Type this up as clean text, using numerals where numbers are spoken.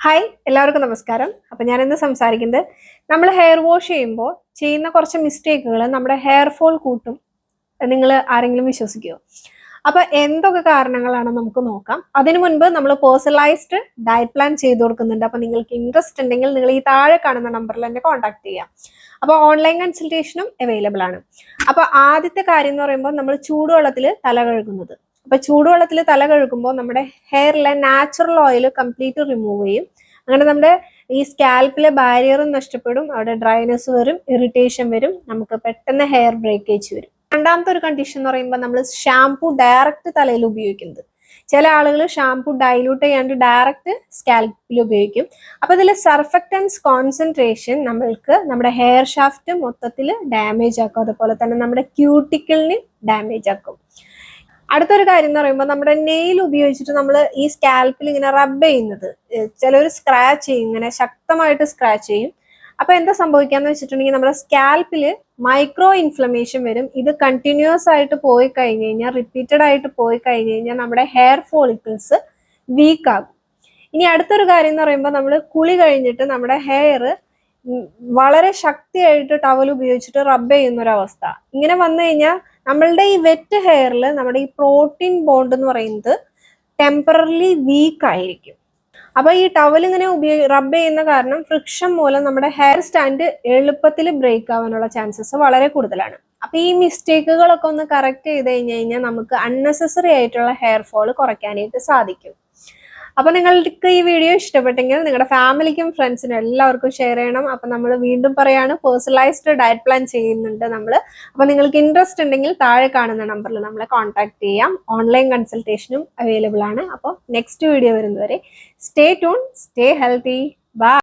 Hi എല്ലാവർക്കും നമസ്കാരം. അപ്പം ഞാനിന്ന് സംസാരിക്കുന്നത് നമ്മൾ ഹെയർ വാഷ് ചെയ്യുമ്പോൾ ചെയ്യുന്ന കുറച്ച് മിസ്റ്റേക്കുകൾ നമ്മുടെ ഹെയർ ഫോൾ കൂട്ടും. നിങ്ങൾ ആരെങ്കിലും വിശ്വസിക്കുമോ? അപ്പൊ എന്തൊക്കെ കാരണങ്ങളാണ് നമുക്ക് നോക്കാം. അതിനു മുൻപ് നമ്മൾ പേഴ്സണലൈസ്ഡ് ഡയറ്റ് പ്ലാൻ ചെയ്ത് കൊടുക്കുന്നുണ്ട്. അപ്പൊ നിങ്ങൾക്ക് ഇൻട്രസ്റ്റ് ഉണ്ടെങ്കിൽ നിങ്ങൾ ഈ താഴെ കാണുന്ന നമ്പറിൽ എന്നെ കോൺടാക്ട് ചെയ്യാം. അപ്പോൾ ഓൺലൈൻ കൺസൾട്ടേഷനും അവൈലബിൾ ആണ്. അപ്പൊ ആദ്യത്തെ കാര്യം എന്ന് പറയുമ്പോൾ നമ്മൾ ചൂടുവെള്ളത്തിൽ തല കഴുകുന്നത്. അപ്പൊ ചൂടുവെള്ളത്തിൽ തല കഴുകുമ്പോൾ നമ്മുടെ ഹെയറിലെ നാച്ചുറൽ ഓയിൽ കംപ്ലീറ്റ് റിമൂവ് ചെയ്യും. അങ്ങനെ നമ്മുടെ ഈ സ്കാൽപ്പിലെ ബാരിയറും നഷ്ടപ്പെടും, അവിടെ ഡ്രൈനെസ് വരും, ഇറിറ്റേഷൻ വരും, നമുക്ക് പെട്ടെന്ന് ഹെയർ ബ്രേക്കേജ് വരും. രണ്ടാമത്തെ ഒരു കണ്ടീഷൻ എന്ന് പറയുമ്പോൾ നമ്മൾ ഷാംപൂ ഡയറക്റ്റ് തലയിൽ ഉപയോഗിക്കുന്നത്. ചില ആളുകൾ ഷാംപൂ ഡൈല്യൂട്ട് ചെയ്യാണ്ട് ഡയറക്റ്റ് സ്കാൽപ്പിൽ ഉപയോഗിക്കും. അപ്പൊ ഇതിൽ സർഫക്റ്റൻസ് കോൺസെൻട്രേഷൻ നമ്മൾക്ക് നമ്മുടെ ഹെയർ ഷാഫ്റ്റ് മൊത്തത്തിൽ ഡാമേജ് ആക്കും, അതുപോലെ തന്നെ നമ്മുടെ ക്യൂട്ടിക്കിളിന് ഡാമേജ് ആക്കും. അടുത്തൊരു കാര്യം എന്ന് പറയുമ്പോൾ നമ്മുടെ നെയിൽ ഉപയോഗിച്ചിട്ട് നമ്മൾ ഈ സ്കാൽപ്പിൽ ഇങ്ങനെ റബ്ബ് ചെയ്യുന്നത്, ചിലർ സ്ക്രാച്ച് ചെയ്യും, ഇങ്ങനെ ശക്തമായിട്ട് സ്ക്രാച്ച് ചെയ്യും. അപ്പൊ എന്താ സംഭവിക്കാന്ന് വെച്ചിട്ടുണ്ടെങ്കിൽ നമ്മുടെ സ്കാൽപ്പിൽ മൈക്രോ ഇൻഫ്ലമേഷൻ വരും. ഇത് കണ്ടിന്യൂസ് ആയിട്ട് പോയി കഴിഞ്ഞ് കഴിഞ്ഞാൽ, റിപ്പീറ്റഡ് ആയിട്ട് പോയി കഴിഞ്ഞ് കഴിഞ്ഞാൽ നമ്മുടെ ഹെയർ ഫോളിക്കിൾസ് വീക്ക് ആകും. ഇനി അടുത്തൊരു കാര്യം എന്ന് പറയുമ്പോൾ നമ്മൾ കുളി കഴിഞ്ഞിട്ട് നമ്മുടെ ഹെയർ വളരെ ശക്തിയായിട്ട് ടവൽ ഉപയോഗിച്ചിട്ട് റബ്ബ് ചെയ്യുന്ന ഒരു അവസ്ഥ. ഇങ്ങനെ വന്നു കഴിഞ്ഞാൽ നമ്മളുടെ ഈ വെറ്റ് ഹെയറിൽ നമ്മുടെ ഈ പ്രോട്ടീൻ ബോണ്ട് എന്ന് പറയുന്നത് ടെമ്പററിലി വീക്ക് ആയിരിക്കും. അപ്പൊ ഈ ടവൽ ഇങ്ങനെ റബ്ബ് ചെയ്യുന്ന കാരണം ഫ്രിക്ഷൻ മൂലം നമ്മുടെ ഹെയർ സ്റ്റാൻഡ് എളുപ്പത്തിൽ ബ്രേക്ക് ആവാനുള്ള ചാൻസസ് വളരെ കൂടുതലാണ്. അപ്പൊ ഈ മിസ്റ്റേക്കുകളൊക്കെ ഒന്ന് കറക്റ്റ് ചെയ്ത് കഴിഞ്ഞാൽ നമുക്ക് അൺനെസസറി ആയിട്ടുള്ള ഹെയർ ഫോൾ കുറയ്ക്കാനായിട്ട് സാധിക്കും. അപ്പൊ നിങ്ങൾക്ക് ഈ വീഡിയോ ഇഷ്ടപ്പെട്ടെങ്കിൽ നിങ്ങളുടെ ഫാമിലിക്കും ഫ്രണ്ട്സിനും എല്ലാവർക്കും ഷെയർ ചെയ്യണം. അപ്പൊ നമ്മൾ വീണ്ടും പറയാണ്, പേഴ്സണലൈസ്ഡ് ഡയറ്റ് പ്ലാൻ ചെയ്യുന്നുണ്ട് നമ്മൾ. അപ്പൊ നിങ്ങൾക്ക് ഇൻട്രസ്റ്റ് ഉണ്ടെങ്കിൽ താഴെ കാണുന്ന നമ്പറിൽ നമ്മളെ കോൺടാക്ട് ചെയ്യാം. ഓൺലൈൻ കൺസൾട്ടേഷനും അവൈലബിൾ ആണ്. അപ്പോൾ നെക്സ്റ്റ് വീഡിയോ വരുന്നവരെ stay tune, stay healthy, by.